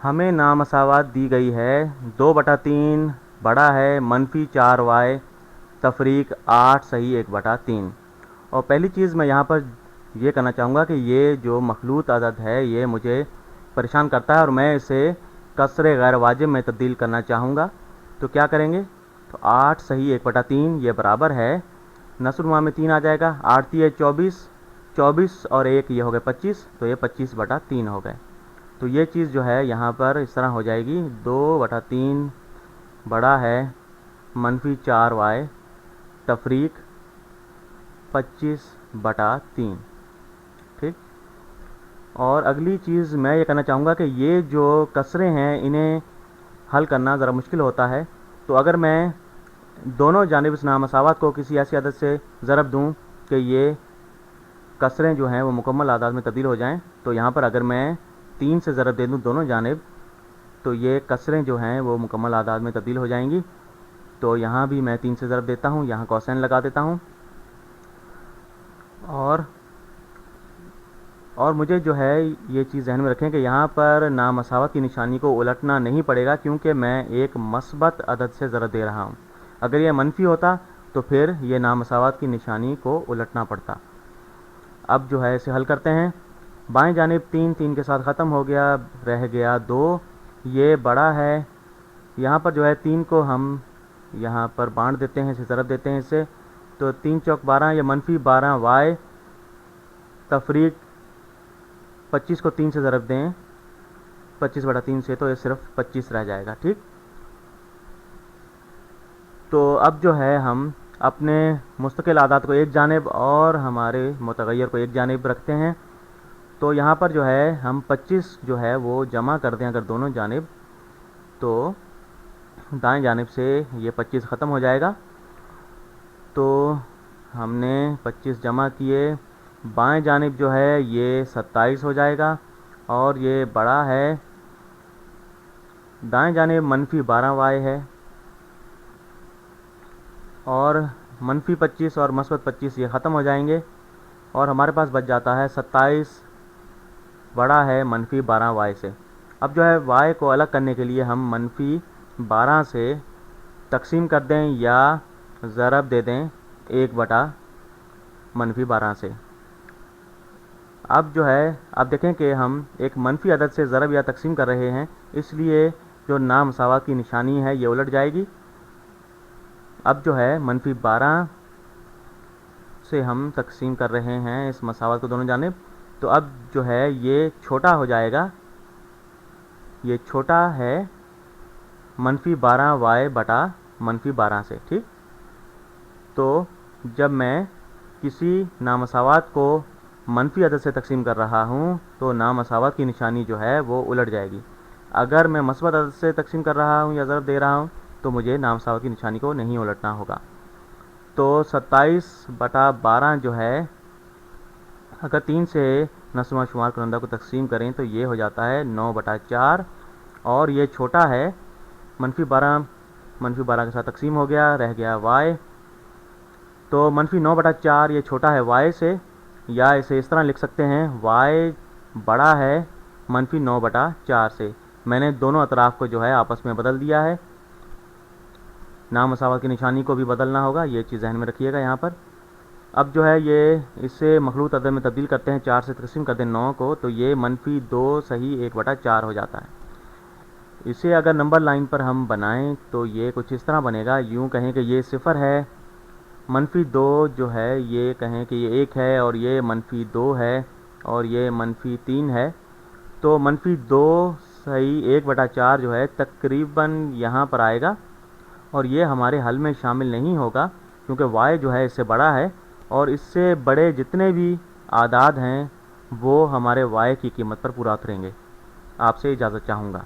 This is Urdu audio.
ہمیں نامساوات دی گئی ہے 2/3 بڑا ہے -4y تفریق 8 صحیح 1/3۔ اور پہلی چیز میں یہاں پر یہ کرنا چاہوں گا کہ یہ جو مخلوط عدد ہے یہ مجھے پریشان کرتا ہے اور میں اسے کسر غیر واجب میں تبدیل کرنا چاہوں گا۔ تو کیا کریں گے؟ تو 8 صحیح 1/3 یہ برابر ہے، نصب نما میں 3 آ جائے گا، 8 3 24، 24 اور 1 یہ ہو گئے 25، تو یہ 25/3 ہو گئے۔ تو یہ چیز جو ہے یہاں پر اس طرح ہو جائے گی، 2/3 بڑا ہے -4y تفریق 25/3۔ ٹھیک۔ اور اگلی چیز میں یہ کہنا چاہوں گا کہ یہ جو کسرے ہیں انہیں حل کرنا ذرا مشکل ہوتا ہے، تو اگر میں دونوں جانب اس نامساوات کو کسی ایسی عدد سے ضرب دوں کہ یہ کسریں جو ہیں وہ مکمل اعداد میں تبدیل ہو جائیں، تو یہاں پر اگر میں 3 سے ضرب دے دوں دونوں جانب تو یہ کسریں جو ہیں وہ مکمل اعداد میں تبدیل ہو جائیں گی۔ تو یہاں بھی میں 3 سے ضرب دیتا ہوں، یہاں کوسین لگا دیتا ہوں، اور مجھے جو ہے یہ چیز ذہن میں رکھیں کہ یہاں پر نامساوات کی نشانی کو الٹنا نہیں پڑے گا، کیونکہ میں ایک مثبت عدد سے ضرب دے رہا ہوں۔ اگر یہ منفی ہوتا تو پھر یہ نامساوات کی نشانی کو الٹنا پڑتا۔ اب جو ہے اسے حل کرتے ہیں۔ بائیں جانب 3 3 کے ساتھ ختم ہو گیا، رہ گیا 2، یہ بڑا ہے، یہاں پر جو ہے 3 کو ہم یہاں پر بانٹ دیتے ہیں، اسے ضرب دیتے ہیں اس سے، تو 3 چوک 12 یہ -12y تفریق 25 کو 3 سے ضرب دیں 25/3 سے، تو یہ صرف 25 رہ جائے گا۔ ٹھیک۔ تو اب جو ہے ہم اپنے مستقل اعداد کو ایک جانب اور ہمارے متغیر کو ایک جانب رکھتے ہیں، تو یہاں پر جو ہے ہم 25 جو ہے وہ جمع کر دیں اگر دونوں جانب، تو دائیں جانب سے یہ 25 ختم ہو جائے گا، تو ہم نے 25 جمع کیے، بائیں جانب جو ہے یہ 27 ہو جائے گا، اور یہ بڑا ہے، دائیں جانب -12y ہے، اور -25 اور -25 یہ ختم ہو جائیں گے، اور ہمارے پاس بچ جاتا ہے 27 بڑا ہے -12y سے۔ اب جو ہے y کو الگ کرنے کے لیے ہم -12 سے تقسیم کر دیں یا ضرب دے دیں 1/-12 سے۔ اب جو ہے اب دیکھیں کہ ہم ایک منفی عدد سے ضرب یا تقسیم کر رہے ہیں، اس لیے جو نامساوات کی نشانی ہے یہ الٹ جائے گی۔ اب جو ہے -12 سے ہم تقسیم کر رہے ہیں اس مساوات کو دونوں جانب، تو اب جو ہے یہ چھوٹا ہو جائے گا، یہ چھوٹا ہے -12y/-12 سے۔ ٹھیک۔ تو جب میں کسی نامساوات کو منفی عدد سے تقسیم کر رہا ہوں تو نامساوات کی نشانی جو ہے وہ الٹ جائے گی۔ اگر میں مثبت عدد سے تقسیم کر رہا ہوں یا ضرب دے رہا ہوں تو مجھے نامساوات کی نشانی کو نہیں الٹنا ہوگا۔ تو 27/12 جو ہے اگر 3 سے نصب شمار کنندہ کو تقسیم کریں تو یہ ہو جاتا ہے 9/4، اور یہ چھوٹا ہے -12 کے ساتھ تقسیم ہو گیا، رہ گیا y، تو -9/4 یہ چھوٹا ہے y سے، یا اسے اس طرح لکھ سکتے ہیں y بڑا ہے -9/4 سے۔ میں نے دونوں اطراف کو جو ہے آپس میں بدل دیا ہے، نامساوات کی نشانی کو بھی بدلنا ہوگا، یہ چیز ذہن میں رکھیے گا یہاں پر۔ اب جو ہے یہ اسے مخلوط عدد میں تبدیل کرتے ہیں، 4 سے تقسیم کر دیں 9 کو، تو یہ -2 صحیح 1/4 ہو جاتا ہے۔ اسے اگر نمبر لائن پر ہم بنائیں تو یہ کچھ اس طرح بنے گا، یوں کہیں کہ یہ 0 ہے، -2 جو ہے یہ کہیں کہ یہ 1 ہے، اور یہ -2 ہے، اور یہ -3 ہے، تو -2 صحیح 1/4 جو ہے تقریباً یہاں پر آئے گا، اور یہ ہمارے حل میں شامل نہیں ہوگا کیونکہ y جو ہے اس سے بڑا ہے، اور اس سے بڑے جتنے بھی اعداد ہیں وہ ہمارے y کی قیمت پر پورا اتریں گے۔ آپ سے اجازت چاہوں گا۔